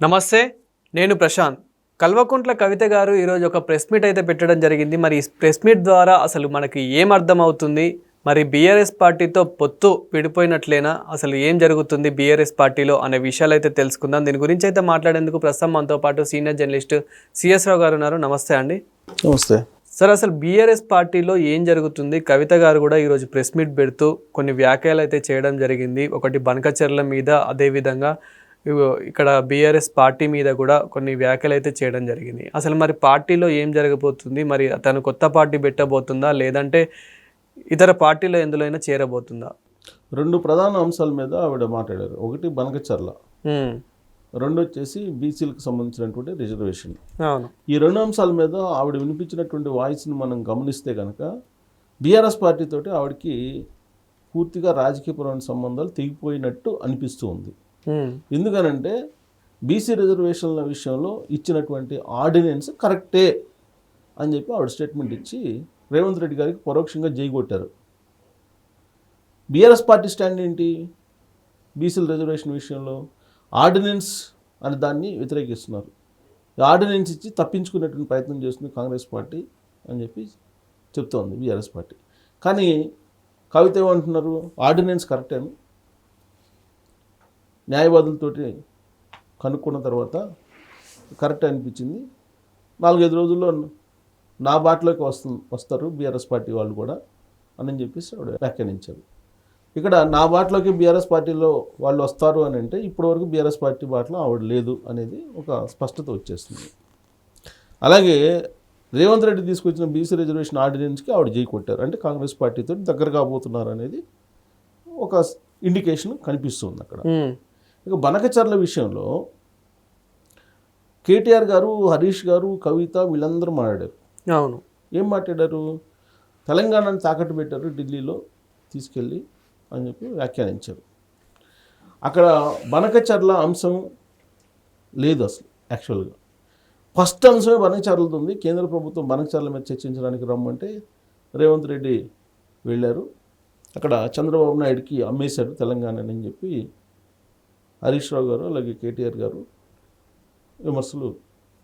నమస్తే, నేను ప్రశాంత్. కల్వకుంట్ల కవిత గారు ఈరోజు ఒక ప్రెస్ మీట్ అయితే పెట్టడం జరిగింది. మరి ఈ ప్రెస్ మీట్ ద్వారా అసలు మనకి ఏం అర్థమవుతుంది? మరి బీఆర్ఎస్ పార్టీతో పొత్తు విడిపోయినట్లేనా? అసలు ఏం జరుగుతుంది బీఆర్ఎస్ పార్టీలో అనే విషయాలు అయితే తెలుసుకుందాం. దీని గురించి అయితే మాట్లాడేందుకు ప్రస్తుతం మనతో పాటు సీనియర్ జర్నలిస్ట్ సిఎస్ రావు గారు ఉన్నారు. నమస్తే అండి. నమస్తే సార్, అసలు బీఆర్ఎస్ పార్టీలో ఏం జరుగుతుంది? కవిత గారు కూడా ఈరోజు ప్రెస్ మీట్ పెడుతూ కొన్ని వ్యాఖ్యలు అయితే చేయడం జరిగింది. ఒకటి బనకచెర్ల మీద, అదేవిధంగా ఇక్కడ బీఆర్ఎస్ పార్టీ మీద కూడా కొన్ని వ్యాఖ్యలు అయితే చేయడం జరిగింది. అసలు మరి పార్టీలో ఏం జరగబోతుంది? మరి తను కొత్త పార్టీ పెట్టబోతుందా, లేదంటే ఇతర పార్టీలో ఎందులోనైనా చేరబోతుందా? రెండు ప్రధాన అంశాల మీద ఆవిడ మాట్లాడారు. ఒకటి బనకచర్ల, రెండు వచ్చేసి బీసీలకు సంబంధించినటువంటి రిజర్వేషన్. అవును. ఈ రెండు అంశాల మీద ఆవిడ వినిపించినటువంటి వాయిస్ని మనం గమనిస్తే కనుక బీఆర్ఎస్ పార్టీతోటి ఆవిడకి పూర్తిగా రాజకీయపరమైన సంబంధాలు తెగిపోయినట్టు అనిపిస్తూ ఉంది. ఎందుకనంటే బీసీ రిజర్వేషన్ల విషయంలో ఇచ్చినటువంటి ఆర్డినెన్స్ కరెక్టే అని చెప్పి ఆవిడ స్టేట్మెంట్ ఇచ్చి రేవంత్ రెడ్డి గారికి పరోక్షంగా జైగొట్టారు. బీఆర్ఎస్ పార్టీ స్టాండ్ ఏంటి? బీసీల రిజర్వేషన్ విషయంలో ఆర్డినెన్స్ అని దాన్ని వ్యతిరేకిస్తున్నారు. ఆర్డినెన్స్ ఇచ్చి తప్పించుకునేటువంటి ప్రయత్నం చేస్తుంది కాంగ్రెస్ పార్టీ అని చెప్పి చెప్తోంది బీఆర్ఎస్ పార్టీ. కానీ కవిత ఏమంటున్నారు? ఆర్డినెన్స్ కరెక్టేను, న్యాయవాదులతోటి కనుక్కున్న తర్వాత కరెక్ట్ అనిపించింది, 4-5 రోజుల్లో నా బాటలోకి వస్తారు బీఆర్ఎస్ పార్టీ వాళ్ళు కూడా అని చెప్పేసి ఆవిడ వ్యాఖ్యానించారు. ఇక్కడ నా బాటలోకి బీఆర్ఎస్ పార్టీలో వాళ్ళు వస్తారు అని అంటే ఇప్పటివరకు బీఆర్ఎస్ పార్టీ బాటలో ఆవిడ లేదు అనేది ఒక స్పష్టత వచ్చేస్తుంది. అలాగే రేవంత్ రెడ్డి తీసుకొచ్చిన బీసీ రిజర్వేషన్ ఆర్డినెన్స్కి ఆవిడ జై కొట్టారు. అంటే కాంగ్రెస్ పార్టీతో దగ్గర కాబోతున్నారు అనేది ఒక ఇండికేషన్ కనిపిస్తుంది అక్కడ. ఇక బనకచర్ల విషయంలో కేటీఆర్ గారు, హరీష్ గారు, కవిత వీళ్ళందరూ మాట్లాడారు. అవును. ఏం మాట్లాడారు? తెలంగాణను తాకట్టు పెట్టారు ఢిల్లీలో తీసుకెళ్ళి అని చెప్పి వ్యాఖ్యానించారు. అక్కడ బనకచర్ల అంశం లేదు అసలు. యాక్చువల్గా ఫస్ట్ అంశమే బనకచర్లతో ఉంది. కేంద్ర ప్రభుత్వం బనకచర్ల మీద చర్చించడానికి రమ్మంటే రేవంత్ రెడ్డి వెళ్ళారు. అక్కడ చంద్రబాబు నాయుడికి అమ్మేశారు తెలంగాణని అని చెప్పి హరీష్ రావు గారు అలాగే కేటీఆర్ గారు విమర్శలు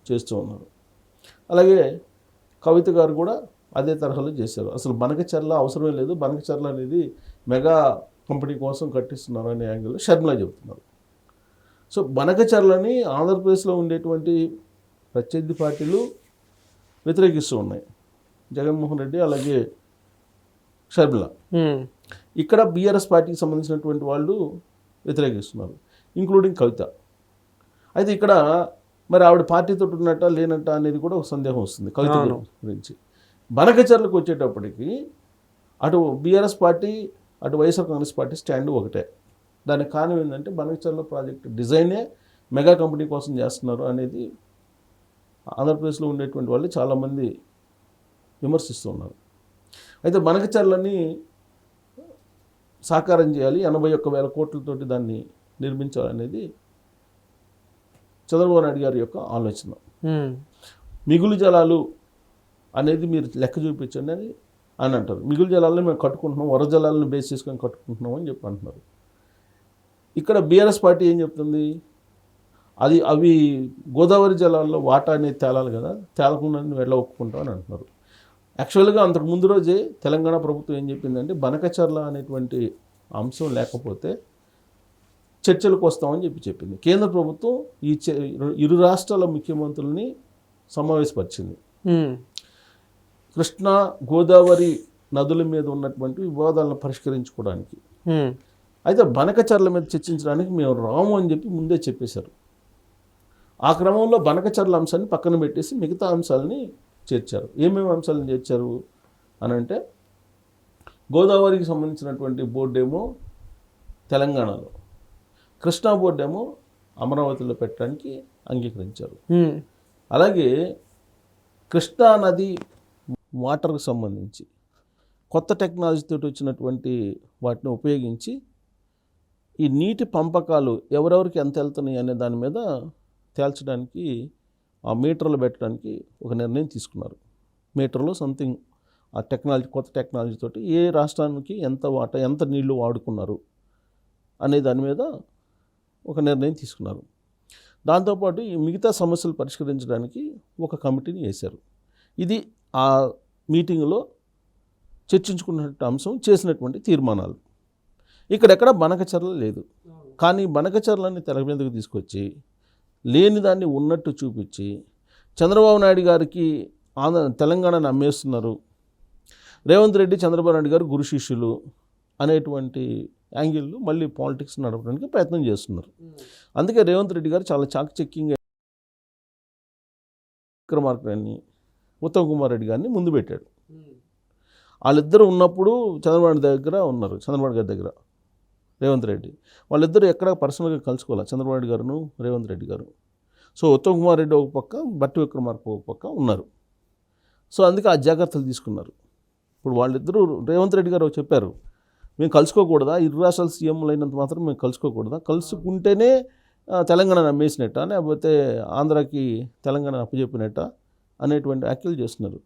చేస్తూ ఉన్నారు. అలాగే కవిత గారు కూడా అదే తరహాలో చేశారు. అసలు బనకచర్ల అవసరమే లేదు, బనకచర్ల అనేది మెగా కంపెనీ కోసం కట్టిస్తున్నారు అనే యాంగిల్లో షర్మిల చెబుతున్నారు. సో బనకచర్లని ఆంధ్రప్రదేశ్లో ఉండేటువంటి ప్రత్యర్థి పార్టీలు వ్యతిరేకిస్తూ ఉన్నాయి, జగన్మోహన్ రెడ్డి అలాగే షర్మిల. ఇక్కడ బీఆర్ఎస్ పార్టీకి సంబంధించినటువంటి వాళ్ళు వ్యతిరేకిస్తున్నారు, ఇంక్లూడింగ్ కవిత. అయితే ఇక్కడ మరి ఆవిడ పార్టీతో ఉన్నట్ట లేనట్ట అనేది కూడా ఒక సందేహం వస్తుంది కవిత గురించి. బనకచర్లకు వచ్చేటప్పటికి అటు బీఆర్ఎస్ పార్టీ అటు వైఎస్ఆర్ కాంగ్రెస్ పార్టీ స్టాండ్ ఒకటే. దానికి కారణం ఏంటంటే బనకచర్ల ప్రాజెక్ట్ డిజైనే మెగా కంపెనీ కోసం చేస్తున్నారు అనేది ఆంధ్రప్రదేశ్లో ఉండేటువంటి వాళ్ళు చాలామంది విమర్శిస్తున్నారు. అయితే బనకచర్లని సాకారం చేయాలి, 81,000 కోట్లతోటి దాన్ని నిర్మించాలనేది చంద్రబాబు నాయుడు గారి యొక్క ఆలోచన. మిగులు జలాలు అనేది మీరు లెక్క చూపించండి అని అంటారు. మిగులు జలాలను మేము కట్టుకుంటున్నాం, వరద జలాలను బేస్ చేసుకొని కట్టుకుంటున్నాం అని చెప్పి అంటున్నారు. ఇక్కడ బీఆర్ఎస్ పార్టీ ఏం చెప్తుంది? అవి గోదావరి జలాల్లో వాటా అనేది తేలాలి కదా, తేలకుండా వెళ్ళ ఒప్పుకుంటాం అని అంటున్నారు. యాక్చువల్గా అంతకు ముందు రోజే తెలంగాణ ప్రభుత్వం ఏం చెప్పిందంటే బనకచర్ల అనేటువంటి అంశం లేకపోతే చర్చలకు వస్తామని చెప్పింది. కేంద్ర ప్రభుత్వం ఈ ఇరు రాష్ట్రాల ముఖ్యమంత్రులని సమావేశపరిచింది కృష్ణా గోదావరి నదుల మీద ఉన్నటువంటి వివాదాలను పరిష్కరించుకోవడానికి. అయితే బనకచర్ల మీద చర్చించడానికి మేము రాము అని చెప్పి ముందే చెప్పేశారు. ఆ క్రమంలో బనకచర్ల అంశాన్ని పక్కన పెట్టేసి మిగతా అంశాలని చేర్చారు. ఏమేమి అంశాలను చేర్చారు అని అంటే గోదావరికి సంబంధించినటువంటి బోర్డు ఏమో తెలంగాణలో, కృష్ణా బోర్డు ఏమో అమరావతిలో పెట్టడానికి అంగీకరించారు. అలాగే కృష్ణా నది వాటర్కి సంబంధించి కొత్త టెక్నాలజీతో వచ్చినటువంటి వాటిని ఉపయోగించి ఈ నీటి పంపకాలు ఎవరెవరికి ఎంత వెళ్తున్నాయి అనే దాని మీద తేల్చడానికి ఆ మీటర్లు పెట్టడానికి ఒక నిర్ణయం తీసుకున్నారు. మీటర్లో సంథింగ్ ఆ టెక్నాలజీ, కొత్త టెక్నాలజీ తోటి ఏ రాష్ట్రానికి ఎంత నీళ్లు వాడుకున్నారు అనే దాని మీద ఒక నిర్ణయం తీసుకున్నారు. దాంతోపాటు ఈ మిగతా సమస్యలు పరిష్కరించడానికి ఒక కమిటీని వేశారు. ఇది ఆ మీటింగ్లో చర్చించుకున్నటువంటి అంశం, చేసినటువంటి తీర్మానాలు. ఇక్కడెక్కడ బనకచర్ల లేదు. కానీ బనకచర్లని తెర మీదకు తీసుకొచ్చి లేని దాన్ని ఉన్నట్టు చూపించి చంద్రబాబు నాయుడు గారికి తెలంగాణను అమ్మేస్తున్నారు, రేవంత్ రెడ్డి చంద్రబాబు నాయుడు గారు గురు శిష్యులు అనేటువంటి యాంగిల్లో మళ్ళీ పాలిటిక్స్ నడపడానికి ప్రయత్నం చేస్తున్నారు. అందుకే రేవంత్ రెడ్డి గారు చాలా చాకచక్యంగా విక్రమార్కని, ఉత్తమ్ కుమార్ రెడ్డి గారిని ముందు పెట్టాడు. వాళ్ళిద్దరూ ఉన్నప్పుడు చంద్రబాబు దగ్గర ఉన్నారు, చంద్రబాబు గారి దగ్గర రేవంత్ రెడ్డి. వాళ్ళిద్దరూ ఎక్కడ పర్సనల్గా కలుసుకోవాలి, చంద్రబాబు నాయుడు గారును రేవంత్ రెడ్డి గారు. సో ఉత్తమ్ కుమార్ రెడ్డి ఒక పక్క, బట్టి విక్రమార్క ఒక పక్క ఉన్నారు. సో అందుకే ఆ జాగ్రత్తలు తీసుకున్నారు. ఇప్పుడు వాళ్ళిద్దరూ రేవంత్ రెడ్డి గారు చెప్పారు, మేము కలుసుకోకూడదా, ఇరు రాష్ట్రాల సీఎంలు అయినంత మాత్రం మేము కలుసుకోకూడదా, కలుసుకుంటేనే తెలంగాణను అమ్మేసినట్ట, లేకపోతే ఆంధ్రాకి తెలంగాణ అప్పచెప్పినట్ట అనేటువంటి వ్యాఖ్యలు చేస్తున్నారు.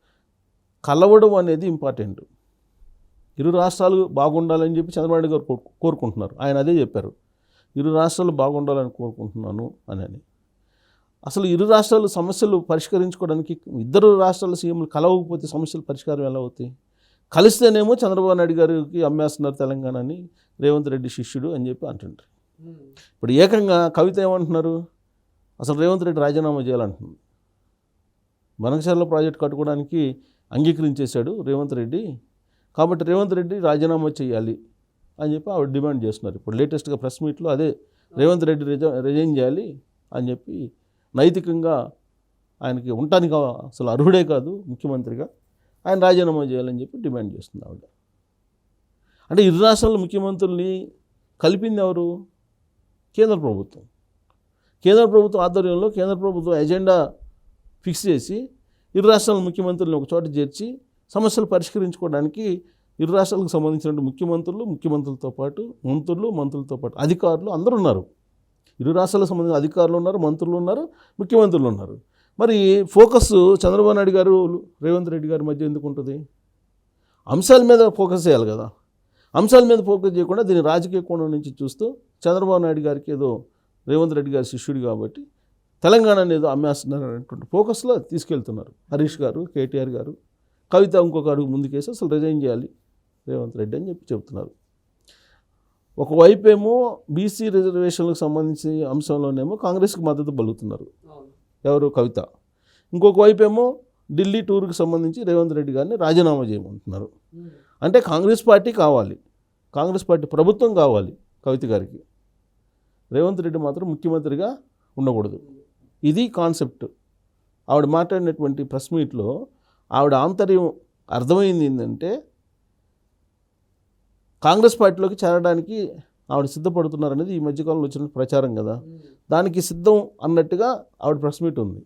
కలవడం అనేది ఇంపార్టెంట్. ఇరు రాష్ట్రాలు బాగుండాలని చెప్పి చంద్రబాబు నాయుడు గారు కోరుకుంటున్నారు. ఆయన అదే చెప్పారు, ఇరు రాష్ట్రాలు బాగుండాలని కోరుకుంటున్నాను అని. అసలు ఇరు రాష్ట్రాలు సమస్యలు పరిష్కరించుకోవడానికి ఇద్దరు రాష్ట్రాల సీఎంలు కలవకపోతే సమస్యలు పరిష్కారం ఎలా అవుతాయి? కలిస్తేనేమో చంద్రబాబు నాయుడు గారికి అమ్మేస్తున్నారు తెలంగాణని, రేవంత్ రెడ్డి శిష్యుడు అని చెప్పి అంటుంటారు. ఇప్పుడు ఏకంగా కవిత ఏమంటున్నారు, అసలు రేవంత్ రెడ్డి రాజీనామా చేయాలంటున్నారు. బనకచర్ల ప్రాజెక్టు కట్టుకోవడానికి అంగీకరించేశాడు రేవంత్ రెడ్డి, కాబట్టి రేవంత్ రెడ్డి రాజీనామా చేయాలి అని చెప్పి ఆవిడ డిమాండ్ చేస్తున్నారు. ఇప్పుడు లేటెస్ట్గా ప్రెస్ మీట్లో అదే, రేవంత్ రెడ్డి రిజైన్ చేయాలి అని చెప్పి, నైతికంగా ఆయనకి ఉండటానికి అసలు అర్హుడే కాదు ముఖ్యమంత్రిగా, ఆయన రాజీనామా చేయాలని చెప్పి డిమాండ్ చేస్తుంది ఆవిడ. అంటే ఇరు రాష్ట్రాల ముఖ్యమంత్రుల్ని కలిపింది ఎవరు? కేంద్ర ప్రభుత్వం. కేంద్ర ప్రభుత్వం ఆధ్వర్యంలో కేంద్ర ప్రభుత్వం ఎజెండా ఫిక్స్ చేసి ఇరు రాష్ట్రాల ముఖ్యమంత్రులను ఒక చోట చేర్చి సమస్యలు పరిష్కరించుకోవడానికి ఇరు రాష్ట్రాలకు సంబంధించిన ముఖ్యమంత్రులతో పాటు మంత్రులతో పాటు అధికారులు అందరూ ఉన్నారు. ఇరు రాష్ట్రాలకు సంబంధించిన అధికారులు ఉన్నారు, మంత్రులు ఉన్నారు, ముఖ్యమంత్రులు ఉన్నారు. మరి ఫోకస్ చంద్రబాబు నాయుడు గారు రేవంత్ రెడ్డి గారి మధ్య ఎందుకు ఉంటుంది? అంశాల మీద ఫోకస్ చేయాలి కదా. అంశాల మీద ఫోకస్ చేయకుండా దీన్ని రాజకీయ కోణం నుంచి చూస్తూ చంద్రబాబు నాయుడు గారికి ఏదో రేవంత్ రెడ్డి గారి శిష్యుడు కాబట్టి తెలంగాణ ఏదో అమ్మేస్తున్నారు అనేటువంటి ఫోకస్లో తీసుకెళ్తున్నారు. హరీష్ గారు, కేటీఆర్ గారు, కవిత ఇంకొక అడుగు ముందుకేసి అసలు రిజైన్ చేయాలి రేవంత్ రెడ్డి అని చెప్పి చెబుతున్నారు. ఒకవైపు ఏమో బీసీ రిజర్వేషన్లకు సంబంధించిన అంశంలోనేమో కాంగ్రెస్కి మద్దతు పలుకుతున్నారు, ఎవరు? కవిత. ఇంకొక వైపు ఏమో ఢిల్లీ టూర్కి సంబంధించి రేవంత్ రెడ్డి గారిని రాజీనామా చేయమంటున్నారు. అంటే కాంగ్రెస్ పార్టీ కావాలి, కాంగ్రెస్ పార్టీ ప్రభుత్వం కావాలి కవిత గారికి, రేవంత్ రెడ్డి మాత్రం ముఖ్యమంత్రిగా ఉండకూడదు. ఇది కాన్సెప్ట్. ఆవిడ మాట్లాడినటువంటి ప్రెస్ మీట్లో ఆవిడ ఆంతర్యం అర్థమైంది ఏంటంటే, కాంగ్రెస్ పార్టీలోకి చేరడానికి ఆవిడ సిద్ధపడుతున్నారనేది ఈ మధ్యకాలంలో వచ్చిన ప్రచారం కదా, దానికి సిద్ధం అన్నట్టుగా ఆవిడ ప్రెస్ మీట్ ఉంది.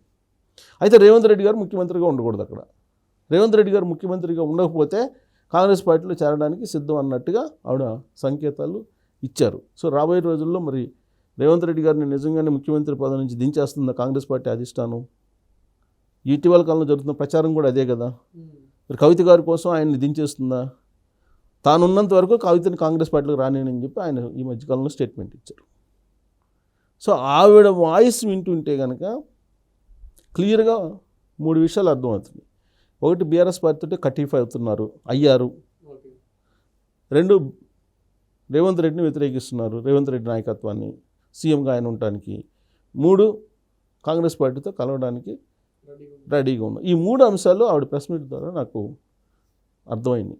అయితే రేవంత్ రెడ్డి గారు ముఖ్యమంత్రిగా ఉండకూడదు అక్కడ. రేవంత్ రెడ్డి గారు ముఖ్యమంత్రిగా ఉండకపోతే కాంగ్రెస్ పార్టీలో చేరడానికి సిద్ధం అన్నట్టుగా ఆవిడ సంకేతాలు ఇచ్చారు. సో రాబోయే రోజుల్లో మరి రేవంత్ రెడ్డి గారిని నిజంగానే ముఖ్యమంత్రి పదవి నుంచి దించేస్తుందా కాంగ్రెస్ పార్టీ అధిష్టానం? ఇటీవల కాలంలో జరుగుతున్న ప్రచారం కూడా అదే కదా. మరి కవిత గారి కోసం ఆయన్ని దించేస్తుందా? తానున్నంత వరకు కవితని కాంగ్రెస్ పార్టీలోకి రానేనని చెప్పి ఆయన ఈ మధ్యకాలంలో స్టేట్మెంట్ ఇచ్చారు. సో ఆవిడ వాయిస్ వింటుంటే కనుక క్లియర్గా 3 విషయాలు అర్థమవుతుంది. ఒకటి, బీఆర్ఎస్ పార్టీతో కటీఫ్ అయ్యారు. 2, రేవంత్ రెడ్డిని వ్యతిరేకిస్తున్నారు, రేవంత్ రెడ్డి నాయకత్వాన్ని, సీఎంగా ఆయన ఉండటానికి. 3, కాంగ్రెస్ పార్టీతో కలవడానికి రెడీగా ఉన్నారు. ఈ 3 అంశాలు ఆవిడ ప్రెస్ మీట్ ద్వారా నాకు అర్థమైంది.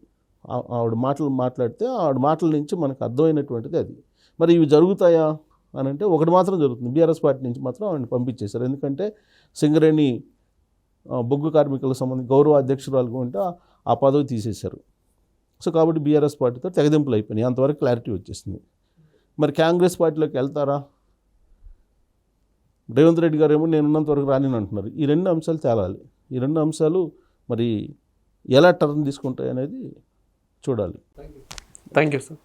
ఆవిడ మాట్లాడితే ఆవిడ మాటల నుంచి మనకు అర్థమైనటువంటిది అది. మరి ఇవి జరుగుతాయా అని అంటే ఒకటి మాత్రం జరుగుతుంది, బీఆర్ఎస్ పార్టీ నుంచి మాత్రం ఆవిడని పంపించేశారు. ఎందుకంటే సింగరేణి బొగ్గు కార్మికులకు సంబంధించి గౌరవ అధ్యక్షురాలుగా ఉంటే ఆ పదవి తీసేశారు. సో కాబట్టి బీఆర్ఎస్ పార్టీతో తెగదింపులు అయిపోయినాయి, అంతవరకు క్లారిటీ వచ్చేసింది. మరి కాంగ్రెస్ పార్టీలోకి వెళ్తారా? రేవంత్ రెడ్డి గారు ఏమో నేనున్నంత వరకు రాని అంటున్నారు. ఈ 2 అంశాలు తేలాలి. ఈ 2 అంశాలు మరి ఎలా టర్న్ తీసుకుంటాయి అనేది చూడాలి. Thank you sir.